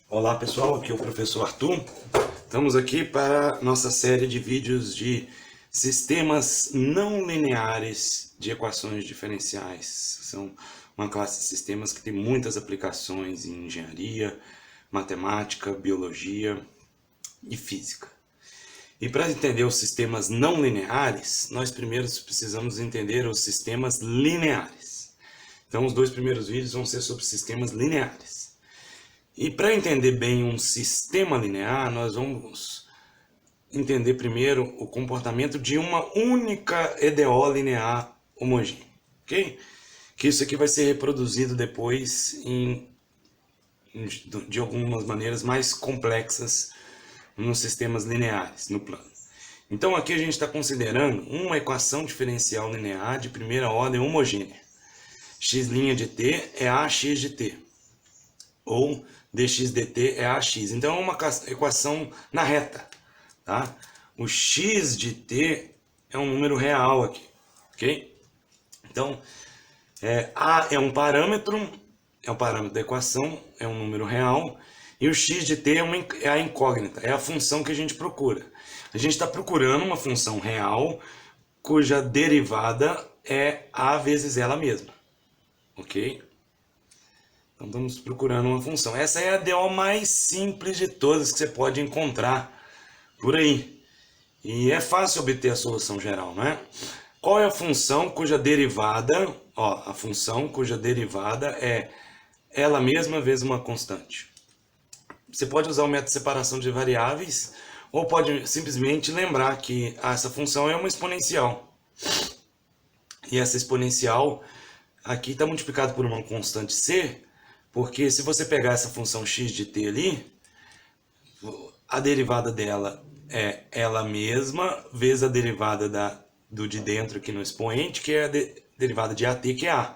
Olá pessoal, aqui é o professor Arthur. Estamos aqui para nossa série de vídeos de sistemas não lineares de equações diferenciais. São uma classe de sistemas que tem muitas aplicações em engenharia, matemática, biologia e física. E para entender os sistemas não lineares, nós primeiro precisamos entender os sistemas lineares. Então os dois primeiros vídeos vão ser sobre sistemas lineares. E para entender bem um sistema linear, nós vamos entender primeiro o comportamento de uma única EDO linear homogênea, ok? Que isso aqui vai ser reproduzido depois de algumas maneiras mais complexas nos sistemas lineares, no plano. Então aqui a gente está considerando uma equação diferencial linear de primeira ordem homogênea. X' de t é ax de t, ou dx dt é ax. Então é uma equação na reta, tá? O x de t é um número real aqui, ok? Então, a é um parâmetro da equação, é um número real, e o x de t é a incógnita, é a função que a gente procura. A gente está procurando uma função real cuja derivada é a vezes ela mesma, ok? Então estamos procurando uma função. Essa é a DO mais simples de todas que você pode encontrar por aí. E é fácil obter a solução geral, não é? Qual é a função cuja derivada, a função cuja derivada é ela mesma vezes uma constante. Você pode usar o método de separação de variáveis ou pode simplesmente lembrar que essa função é uma exponencial. E essa exponencial aqui está multiplicada por uma constante c, porque se você pegar essa função x de t ali, a derivada dela é ela mesma vezes a derivada do de dentro aqui no expoente, que é a derivada de at, que é a.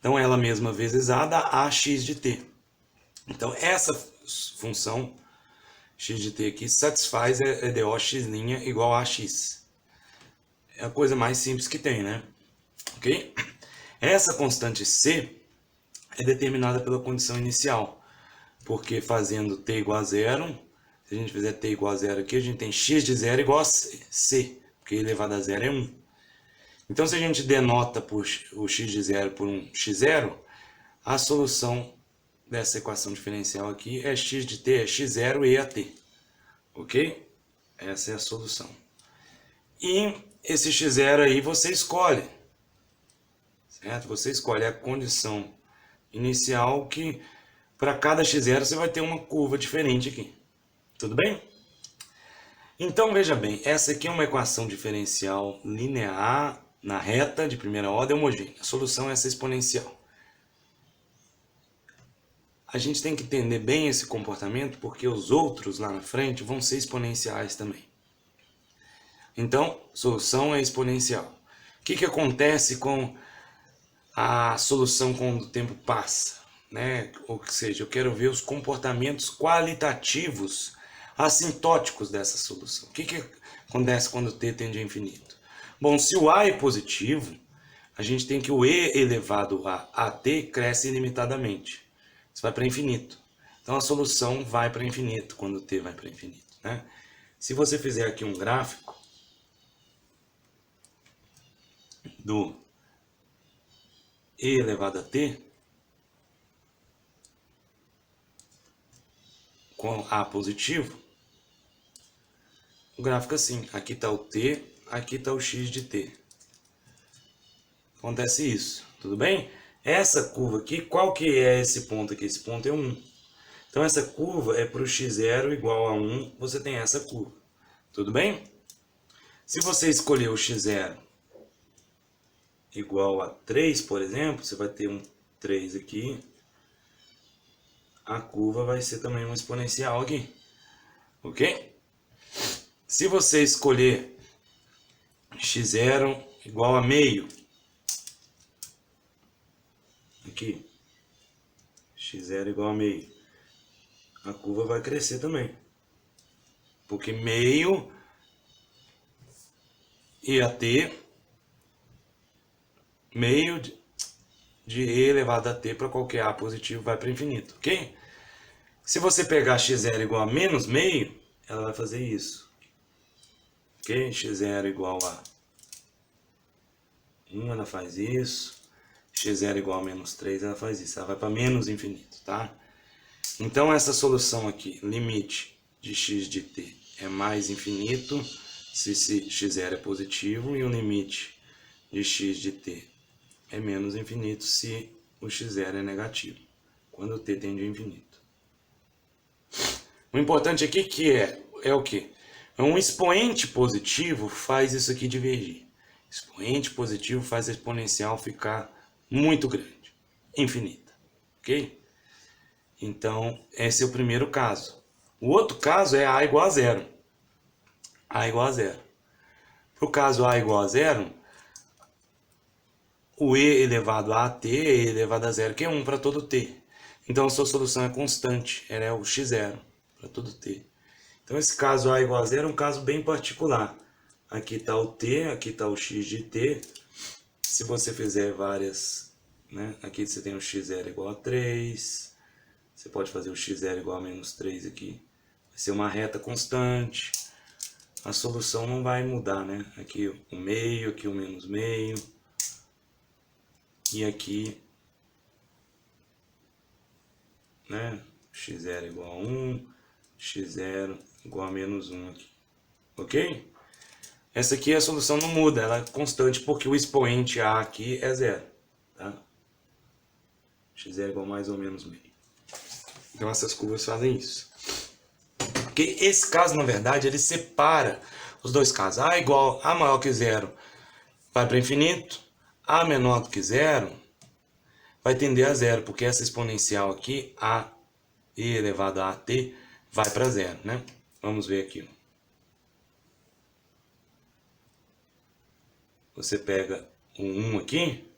Então, ela mesma vezes a dá ax de t. Então, essa função x de t aqui satisfaz a EDO x' igual a ax. É a coisa mais simples que tem, né? Ok? Essa constante c é determinada pela condição inicial, porque fazendo t igual a zero, se a gente fizer t igual a zero aqui, a gente tem x de zero igual a c, porque elevado a zero é 1. Então, se a gente denota o x de zero por um x0, a solução dessa equação diferencial aqui é x de t, é x0 e a t. Ok? Essa é a solução. E esse x0 aí você escolhe, certo? Você escolhe a condição inicial que para cada x0 você vai ter uma curva diferente aqui. Tudo bem? Então veja bem, essa aqui é uma equação diferencial linear na reta de primeira ordem homogênea. A solução é essa exponencial. A gente tem que entender bem esse comportamento porque os outros lá na frente vão ser exponenciais também. Então, solução é exponencial. O que acontece com a solução quando o tempo passa? Né? Ou seja, eu quero ver os comportamentos qualitativos assintóticos dessa solução. O que acontece quando o t tende a infinito? Bom, se o a é positivo, a gente tem que o e elevado a t cresce ilimitadamente. Isso vai para infinito. Então a solução vai para infinito quando t vai para infinito, né? Se você fizer aqui um gráfico do e elevado a t, com a positivo, o gráfico é assim, aqui está o t, aqui está o x de t. Acontece isso, tudo bem? Essa curva aqui, qual que é esse ponto aqui? Esse ponto é 1. Então essa curva é para o x0 igual a 1, você tem essa curva, tudo bem? Se você escolher o x0 igual a 3, por exemplo, você vai ter um 3 aqui, a curva vai ser também uma exponencial aqui, ok? Se você escolher x0 igual a meio, aqui, x0 igual a meio, a curva vai crescer também, porque meio e a t, meio de e elevado a t para qualquer a positivo vai para infinito, ok? Se você pegar x0 igual a menos meio, ela vai fazer isso. Ok? x0 igual a 1, ela faz isso. x0 igual a menos 3, ela faz isso. Ela vai para menos infinito, tá? Então, essa solução aqui, limite de x de t é mais infinito se x0 é positivo, e o limite de x de t é menos infinito se o x0 é negativo, quando o t tende a infinito. O importante aqui que é o quê? Um expoente positivo faz isso aqui divergir. Expoente positivo faz a exponencial ficar muito grande, infinita, ok? Então, esse é o primeiro caso. O outro caso é a igual a zero. A igual a zero. Para o caso a igual a zero, o e elevado a t é e elevado a zero, que é 1 para todo t. Então, a sua solução é constante, ela é o x0 para todo t. Então, esse caso a igual a zero é um caso bem particular. Aqui está o t, aqui está o x de t. Se você fizer várias, né? Aqui você tem o x0 igual a 3. Você pode fazer o x0 igual a menos 3 aqui. Vai ser uma reta constante. A solução não vai mudar, né? Aqui o meio, aqui o menos meio. E aqui, né? x0 igual a 1, x0 igual a menos 1 aqui. Ok? Essa aqui a solução não muda, ela é constante porque o expoente a aqui é zero. Tá? x0 igual a mais ou menos meio. Então essas curvas fazem isso. Porque esse caso, na verdade, ele separa os dois casos. A igual a maior que zero vai para infinito. A menor do que zero vai tender a zero, porque essa exponencial aqui, a e elevado a t, vai para zero, né? Vamos ver aqui. Você pega o 1 aqui,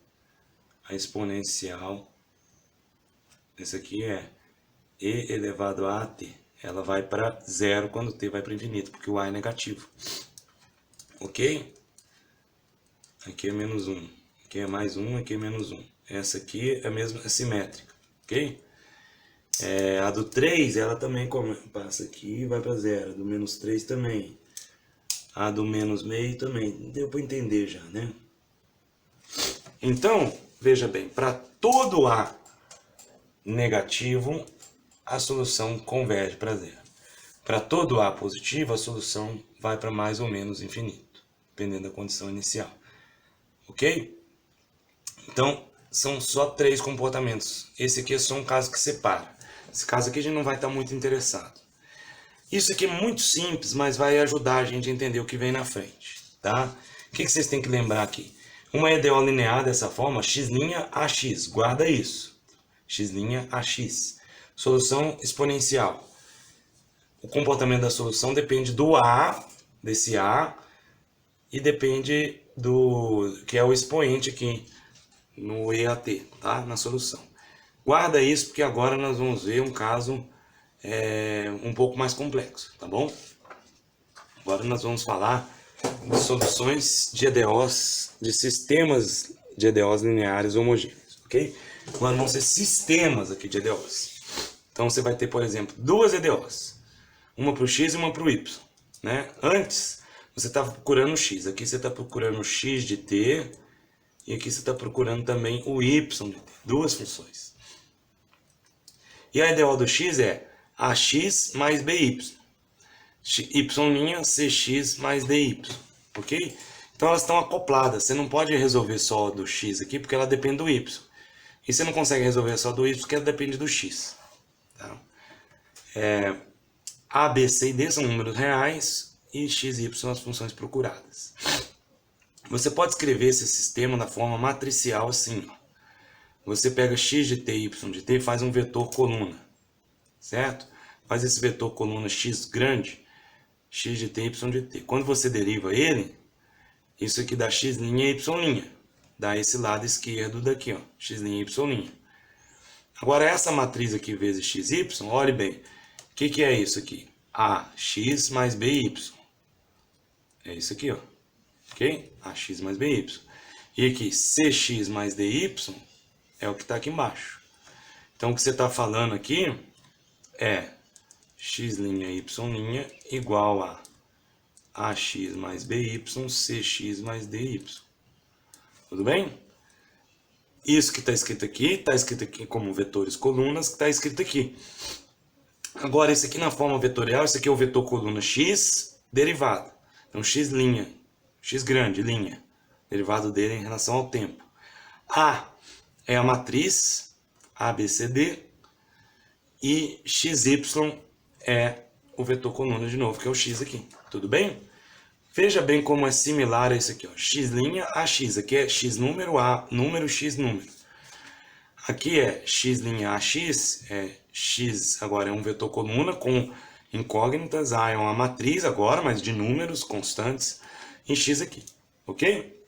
a exponencial, esse aqui é e elevado a t. Ela vai para zero quando t vai para infinito, porque o a é negativo. Ok? Aqui é menos 1. Aqui é mais 1, aqui é menos 1. Essa aqui é a mesma, é simétrica. Ok? A do 3, ela também passa aqui e vai para zero. A do menos 3 também. A do menos meio também. Deu para entender já, né? Então, veja bem, para todo A negativo, a solução converge para zero. Para todo A positivo, a solução vai para mais ou menos infinito, dependendo da condição inicial. Ok? Então, são só 3 comportamentos. Esse aqui é só um caso que separa. Esse caso aqui a gente não vai estar muito interessado. Isso aqui é muito simples, mas vai ajudar a gente a entender o que vem na frente. Tá? O que vocês têm que lembrar aqui? Uma EDO linear dessa forma, x' a x. Guarda isso. X' a x. Solução exponencial. O comportamento da solução depende do A, desse A, e depende do que é o expoente aqui no EAT, tá? Na solução. Guarda isso porque agora nós vamos ver um caso um pouco mais complexo, tá bom? Agora nós vamos falar de soluções de EDOs, de sistemas de EDOs lineares homogêneos, ok? Agora vão ser sistemas aqui de EDOs. Então você vai ter, por exemplo, duas EDOs. Uma para o x e uma para o y. Né? Antes, você estava procurando o x. Aqui você está procurando o x de t. E aqui você está procurando também o y de t. Duas funções. E a EDO do x é ax mais by. Y' cx mais dy. Ok? Então elas estão acopladas. Você não pode resolver só do x aqui porque ela depende do y. E você não consegue resolver só do y porque ela depende do x. Tá? A, B, C e D são números reais e x e y são as funções procuradas. Você pode escrever esse sistema da forma matricial assim. Ó. Você pega x de t e y de t e faz um vetor coluna. Certo? Faz esse vetor coluna x grande, x de t e y de t. Quando você deriva ele, isso aqui dá x' e y'. Dá esse lado esquerdo daqui, ó, x' e y'. Agora essa matriz aqui vezes x, y, olhe bem. O que é isso aqui? AX mais BY. É isso aqui, ó. Ok? AX mais BY. E aqui, CX mais DY é o que está aqui embaixo. Então, o que você está falando aqui é x' y' igual a ax mais by, cx mais dy. Tudo bem? Isso que está escrito aqui como vetores colunas, que está escrito aqui. Agora, esse aqui na forma vetorial, esse aqui é o vetor coluna x derivado. Então, x', x grande, linha, derivado dele em relação ao tempo. A é a matriz ABCD e XY é o vetor coluna de novo, que é o x aqui. Tudo bem? Veja bem como é similar a isso aqui, ó. X' a x. Aqui é x número, a número, x número. Aqui é x' a x, é x agora é um vetor coluna com incógnitas, a é uma matriz agora, mas de números constantes, em x aqui, ok?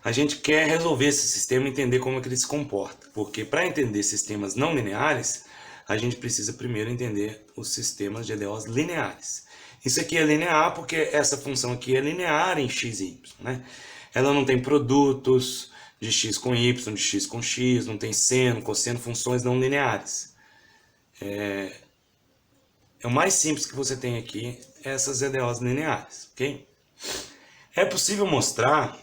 A gente quer resolver esse sistema e entender como é que ele se comporta, porque para entender sistemas não lineares, a gente precisa primeiro entender os sistemas de EDOs lineares. Isso aqui é linear porque essa função aqui é linear em x e y, né? Ela não tem produtos de x com y, de x com x, não tem seno, cosseno, funções não lineares. O mais simples que você tem aqui é essas EDOs lineares, ok? É possível mostrar,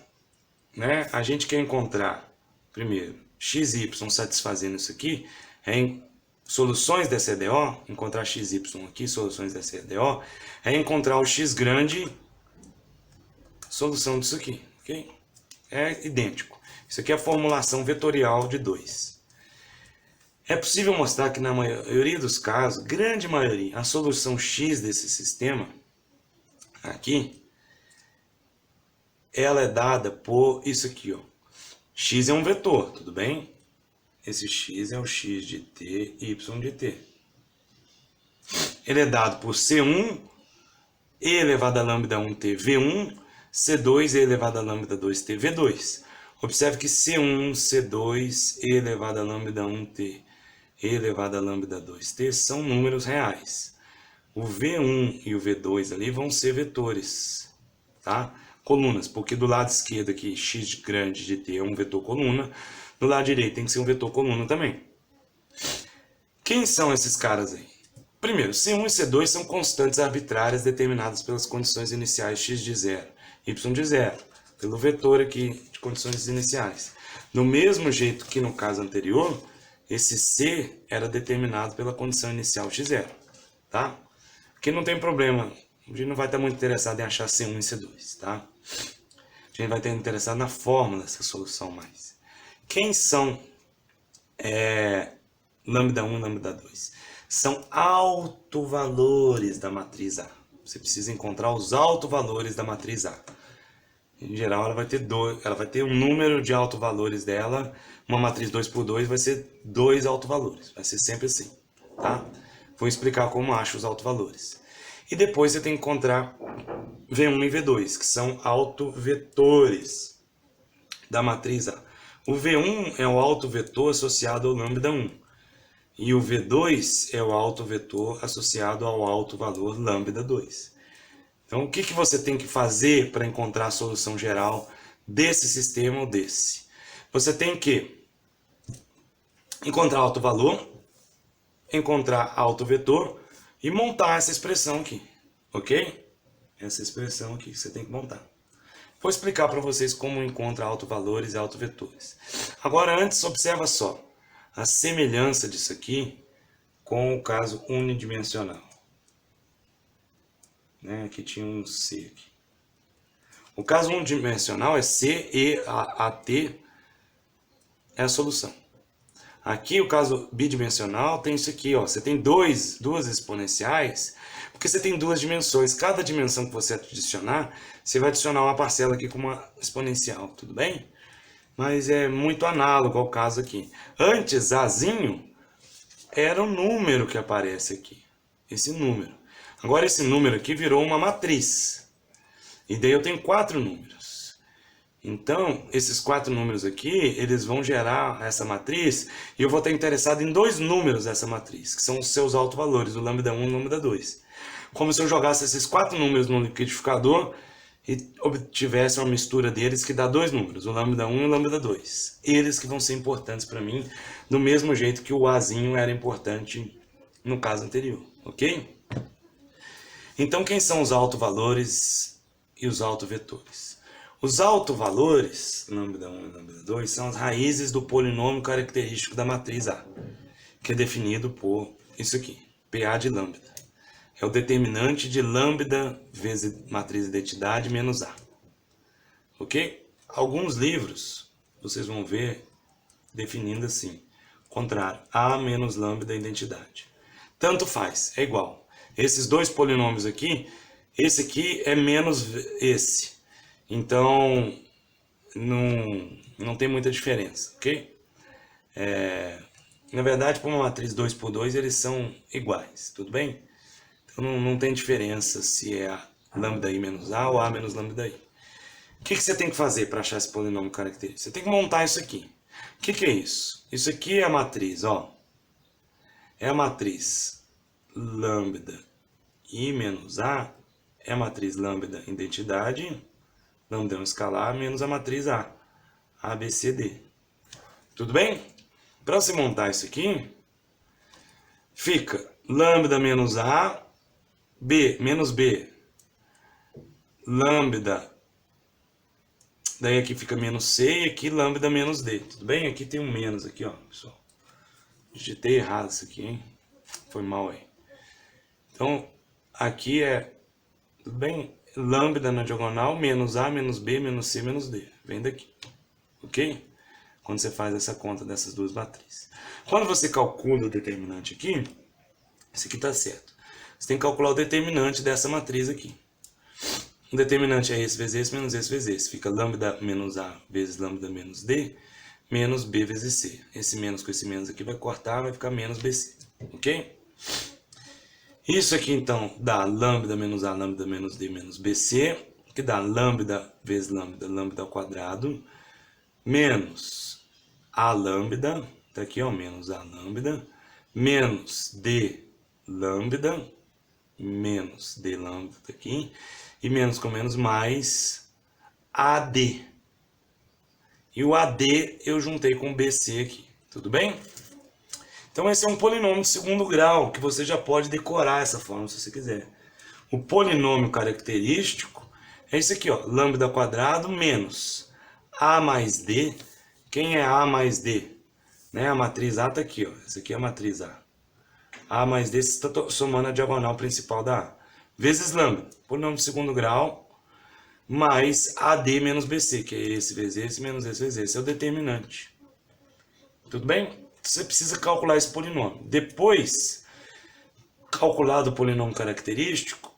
né? A gente quer encontrar, primeiro, x e y satisfazendo isso aqui, em soluções dessa EDO, encontrar x e y aqui, soluções dessa EDO, é encontrar o x grande, solução disso aqui, ok? É idêntico. Isso aqui é a formulação vetorial de 2. É possível mostrar que na maioria dos casos, grande maioria, a solução x desse sistema, aqui, ela é dada por isso aqui, ó. X é um vetor, tudo bem? Esse x é o x de t, y de t. Ele é dado por C1, e elevado a lambda 1t, V1, C2, e elevado a lambda 2t, V2. Observe que C1, C2, e elevado a lambda 1t, e elevado a lambda 2t são números reais. O V1 e o V2 ali vão ser vetores, tá? Colunas, porque do lado esquerdo aqui, x grande de t é um vetor coluna, do lado direito tem que ser um vetor coluna também. Quem são esses caras aí? Primeiro, C1 e C2 são constantes arbitrárias determinadas pelas condições iniciais x de 0, y de 0, pelo vetor aqui de condições iniciais. Do mesmo jeito que no caso anterior, esse C era determinado pela condição inicial x0, tá? Aqui não tem problema, a gente não vai estar muito interessado em achar C1 e C2, tá? A gente vai estar interessado na fórmula dessa solução mais. Quem são lambda 1 e lambda 2? São autovalores da matriz A. Você precisa encontrar os autovalores da matriz A. Em geral, ela vai ter um número de autovalores dela. Uma matriz 2 por 2 vai ser 2 autovalores. Vai ser sempre assim, tá? Vou explicar como acho os autovalores. E depois você tem que encontrar V1 e V2, que são autovetores da matriz A. O V1 é o autovetor associado ao lambda 1. E o V2 é o autovetor associado ao autovalor lambda 2. Então, o que você tem que fazer para encontrar a solução geral desse sistema ou desse? Você tem que encontrar autovalor, encontrar autovetor e montar essa expressão aqui, ok? Essa expressão aqui que você tem que montar. Vou explicar para vocês como encontra autovalores e autovetores. Agora, antes, observa só a semelhança disso aqui com o caso unidimensional. Né? Aqui tinha um C aqui. O caso unidimensional é C e a T é a solução. Aqui o caso bidimensional tem isso aqui, ó. Você tem duas exponenciais, porque você tem duas dimensões. Cada dimensão que você adicionar, você vai adicionar uma parcela aqui com uma exponencial, tudo bem? Mas é muito análogo ao caso aqui. Antes, Azinho era o número que aparece aqui. Esse número. Agora esse número aqui virou uma matriz. E daí eu tenho 4 números. Então, esses 4 números aqui, eles vão gerar essa matriz. E eu vou estar interessado em 2 números dessa matriz, que são os seus autovalores, o lambda 1 e o lambda 2. Como se eu jogasse esses 4 números no liquidificador e obtivesse uma mistura deles que dá 2 números, o lambda 1 e o lambda 2. Eles que vão ser importantes para mim, do mesmo jeito que o Azinho era importante no caso anterior, ok? Então, quem são os autovalores e os autovetores? Os autovalores, lambda 1 e lambda 2, são as raízes do polinômio característico da matriz A, que é definido por isso aqui, PA de lambda. É o determinante de lambda vezes matriz identidade menos A. Ok? Alguns livros, vocês vão ver definindo assim, contrário, A menos lambda identidade. Tanto faz, é igual. Esses dois polinômios aqui, esse aqui é menos esse. Então, não tem muita diferença, ok? Na verdade, para uma matriz 2 por 2, eles são iguais, tudo bem? Então, não tem diferença se é lambda i menos A ou A menos lambda i. O que você tem que fazer para achar esse polinômio característico? Você tem que montar isso aqui. O que é isso? Isso aqui é a matriz, ó. É a matriz lambda i menos A, é a matriz lambda identidade, lambda é um escalar, menos a matriz A, B, C, D. Tudo bem? Para você montar isso aqui, fica lambda menos A, B menos B, lambda, daí aqui fica menos C e aqui lambda menos D, tudo bem? Aqui tem um menos aqui, ó, pessoal. Digitei errado isso aqui, hein? Foi mal aí. Então, aqui é, tudo bem? Lambda na diagonal, menos A, menos B, menos C, menos D. Vem daqui, ok? Quando você faz essa conta dessas duas matrizes. Quando você calcula o determinante aqui, esse aqui está certo. Você tem que calcular o determinante dessa matriz aqui. O determinante é esse vezes esse, menos esse vezes esse. Fica lambda menos A vezes lambda menos D, menos B vezes C. Esse menos com esse menos aqui vai cortar, vai ficar menos BC. Ok? Isso aqui, então, dá lambda menos A, lambda menos D, menos BC, que dá lambda vezes lambda, lambda ao quadrado, menos A lambda, tá aqui, ó, menos A lambda, menos D lambda, menos D lambda, tá aqui, e menos com menos mais AD. E o AD eu juntei com o BC aqui, tudo bem? Então esse é um polinômio de segundo grau, que você já pode decorar essa forma se você quiser. O polinômio característico é esse aqui, ó, lambda ao quadrado menos A mais D. Quem é A mais D? Né? A matriz A está aqui, ó. Essa aqui é a matriz A. A mais D, você está somando a diagonal principal da A. Vezes lambda, polinômio de segundo grau, mais AD menos BC, que é esse vezes esse, menos esse vezes esse. Esse é o determinante. Tudo bem? Você precisa calcular esse polinômio. Depois, calculado o polinômio característico,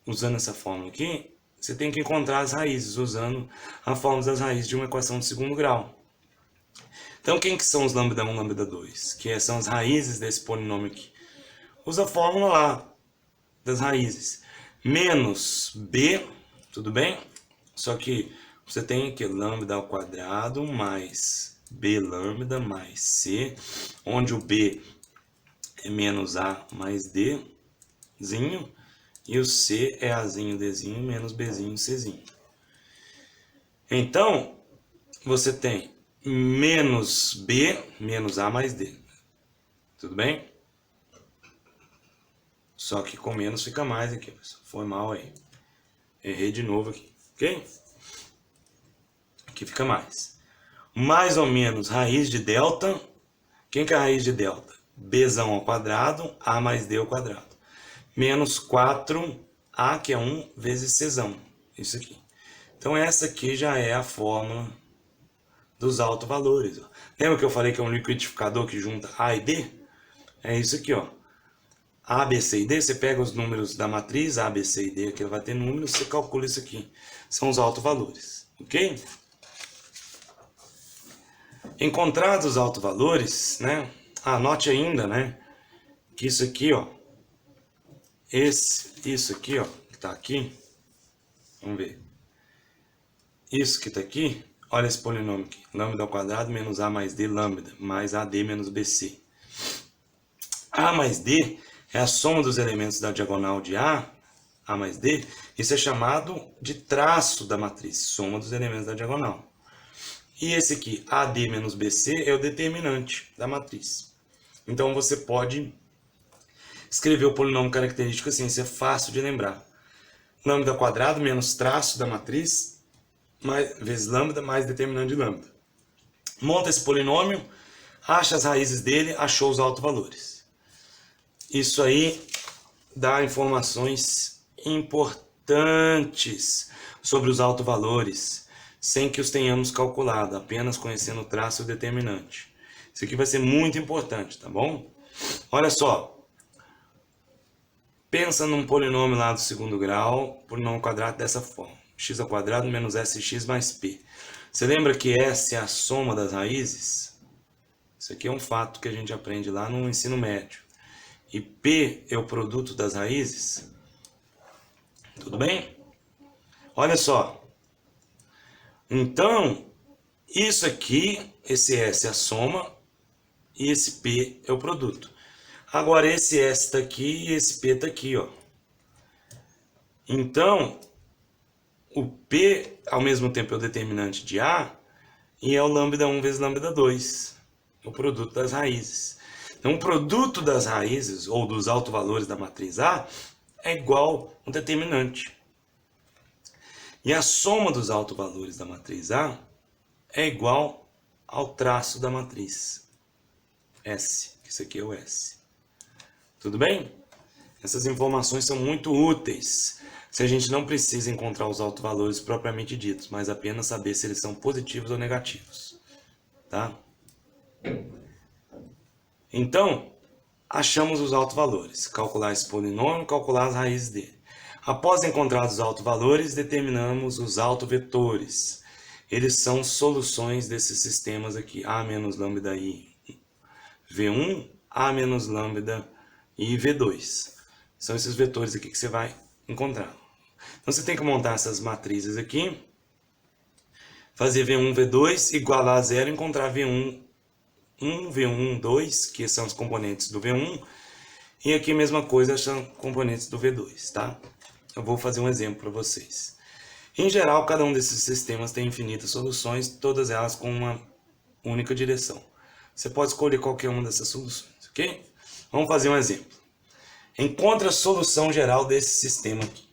usando essa fórmula aqui, você tem que encontrar as raízes, usando a fórmula das raízes de uma equação de segundo grau. Então, quem que são os lambda 1 e lambda 2? Que são as raízes desse polinômio aqui. Usa a fórmula lá, das raízes. Menos B, tudo bem? Só que você tem aqui lambda ao quadrado mais B lambda mais C, onde o B é menos A mais Dzinho, e o C é Azinho Dzinho menos Bzinho Czinho. Então, você tem menos B menos A mais D. Tudo bem? Só que com menos fica mais aqui, pessoal. Foi mal aí. Errei de novo aqui, ok? Aqui fica mais. Mais ou menos raiz de delta. Quem que é a raiz de delta? Bzão ao quadrado, A mais D ao quadrado. Menos 4A, que é 1, vezes Czão. Isso aqui. Então essa aqui já é a fórmula dos autovalores. Lembra que eu falei que é um liquidificador que junta A e D? É isso aqui, ó. A, B, C e D, você pega os números da matriz, A, B, C e D, que vai ter números, você calcula isso aqui. São os autovalores, ok? Encontrados os autovalores, né? Anote ainda, né? Que isso aqui, ó. Isso aqui, ó, que tá aqui. Vamos ver. Isso que tá aqui, olha esse polinômio aqui. Lambda ao quadrado menos A mais D lambda, mais AD menos BC. A mais D é a soma dos elementos da diagonal de A mais D. Isso é chamado de traço da matriz, soma dos elementos da diagonal. E esse aqui, AD menos BC, é o determinante da matriz. Então você pode escrever o polinômio característico assim, isso é fácil de lembrar. Lambda quadrado menos traço da matriz, vezes lambda, mais determinante de lambda. Monta esse polinômio, acha as raízes dele, achou os autovalores. Isso aí dá informações importantes sobre os autovalores, sem que os tenhamos calculado, apenas conhecendo o traço e o determinante. Isso aqui vai ser muito importante, tá bom? Olha só. Pensa num polinômio lá do segundo grau, polinômio quadrado dessa forma. X ao quadrado menos sx mais p. Você lembra que S é a soma das raízes? Isso aqui é um fato que a gente aprende lá no ensino médio. E P é o produto das raízes. Tudo bem? Olha só. Então, isso aqui, esse S é a soma e esse P é o produto. Agora, esse S está aqui e esse P está aqui, ó. Então, o P, ao mesmo tempo, é o determinante de A e é o lambda 1 vezes lambda 2, o produto das raízes. Então, o produto das raízes, ou dos autovalores da matriz A, é igual ao determinante. E a soma dos autovalores da matriz A é igual ao traço da matriz S, que isso aqui é o S. Tudo bem? Essas informações são muito úteis se a gente não precisa encontrar os autovalores propriamente ditos, mas apenas saber se eles são positivos ou negativos. Tá? Então, achamos os autovalores. Calcular esse polinômio, calcular as raízes dele. Após encontrados os autovalores, determinamos os autovetores. Eles são soluções desses sistemas aqui. A menos lambda i V1, A menos lambda e V2. São esses vetores aqui que você vai encontrar. Então você tem que montar essas matrizes aqui, fazer V1, V2, igualar a zero, encontrar V1, 1, V1, 2, que são os componentes do V1, e aqui a mesma coisa são componentes do V2, tá? Eu vou fazer um exemplo para vocês. Em geral, cada um desses sistemas tem infinitas soluções, todas elas com uma única direção. Você pode escolher qualquer uma dessas soluções, ok? Vamos fazer um exemplo. Encontre a solução geral desse sistema aqui.